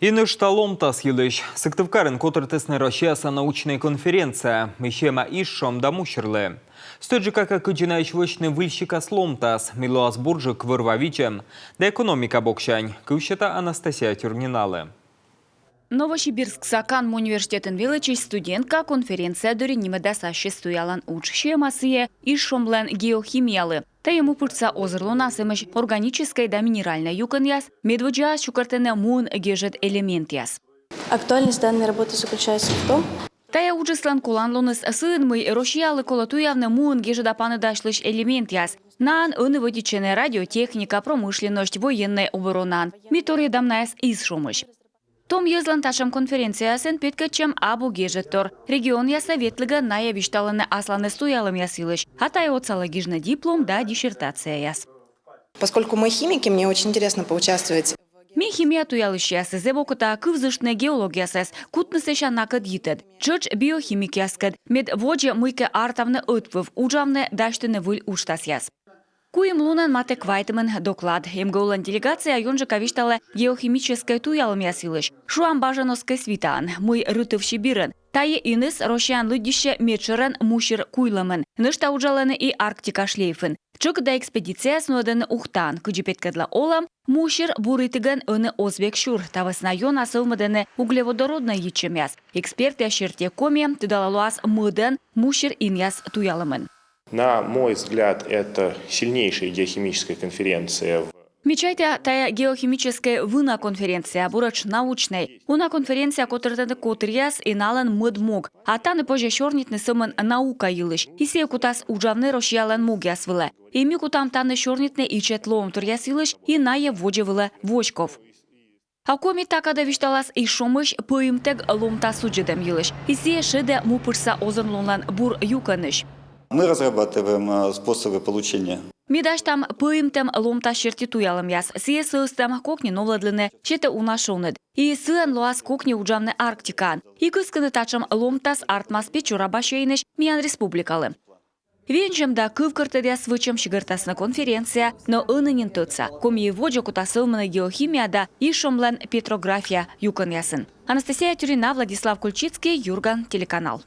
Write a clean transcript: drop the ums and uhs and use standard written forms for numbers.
Иныш таломтас елыш. Сыктывкарын котыртысны Россияса научная конференция. Мещема ишшом дамушерлы. Стоджи как кыджина ишвышны выльщика сломтас. Милуас буржик вырвавичем. Да экономика бокшань. Кывщата Анастасия Тюрниналы. Новосибирск Сакан университетин величий студентка конференция дөренімеде саществуялан учще масые и шомлен геохимиялы. Та ему пырца озырлуна сымыш органической да минеральной юкан яс, медводжа шукартене мун гежет элемент яс. Актуальность данной работы заключается в том, Тая уджислан куланлуныс сын мы рощиялы колотуявны мун гежеда паны дашлыш элемент яс. Нан вытеченная радиотехника, промышленность, военная оборонан. Миторе дамнаяс из шумыш. Том езлан ташам конференциясын петкачем абу гежеттор. Регион яса ветлігі ная вишталыны асланы стоялым ясылыш. Атай отсала гижна диплом да диссертация яс. Поскольку мы химики, мне очень интересно поучаствовать. Ми химия туялыш ясы зебокута кывзышны геология сэс, кутнысыша накад йитед. Чыч биохимик яскад, мед воджа мыйке артавны отвыв, уджавны даштыны выль уштас яс. Куем лунан мате квайтмен доклад. Имголан делегация юнжа кавиштала геохимической туялым ясылыш. Шуам бажановской свитан. Мой рытывший бирен. Тае иныс рошян лыдище мечерен мушер куйламен. Нышта уджаланы и Арктика шлейфен. Чук да экспедиция сноден ухтан. Кыджипеткадла олам. Мушер буритыган ыны озбек шур. Тавасна йон асылмадыны углеводородный ячем яс. Эксперт яшерте коме тыдалалуас мыден мушер ин яс туялымын. На мой взгляд, это сильнейшая геохимическая конференция. Мечайте тая геохимическая вына конференция, бурач научной. Уна конференция котыртаны котрияс и налан мыдмог. А таны позже шорнитны сымын наука йылыш. И сей кутас уджавны рошьялан муг ясвылы. И ми кутам таны шорнитны и четлоом туряс йылыш и нае воджевылы вочков. А коми такада вишталас и шомыш пыимтег ломта суджедем йылыш. И сей шеде мупырса озынлунлан бур юканыш. Мы разрабатываем способы получения. Мидаш там пыимтем ломта шерти туялым яс. Сие сыстам кокни новладлыны чете унашонед. И сыан луас кокни уджамны Арктикан. И кысканы тачам ломтас артмас печура башейныш миян республикалы. Венчем да кывкартыряс вычем шигыртасна конференция, но ынынин тыца. Коми воджа кутасылманы геохимия да и шомлен петрография юкан ясын. Анастасия Тюрина, Владислав Кульчицкий, Юрган, телеканал.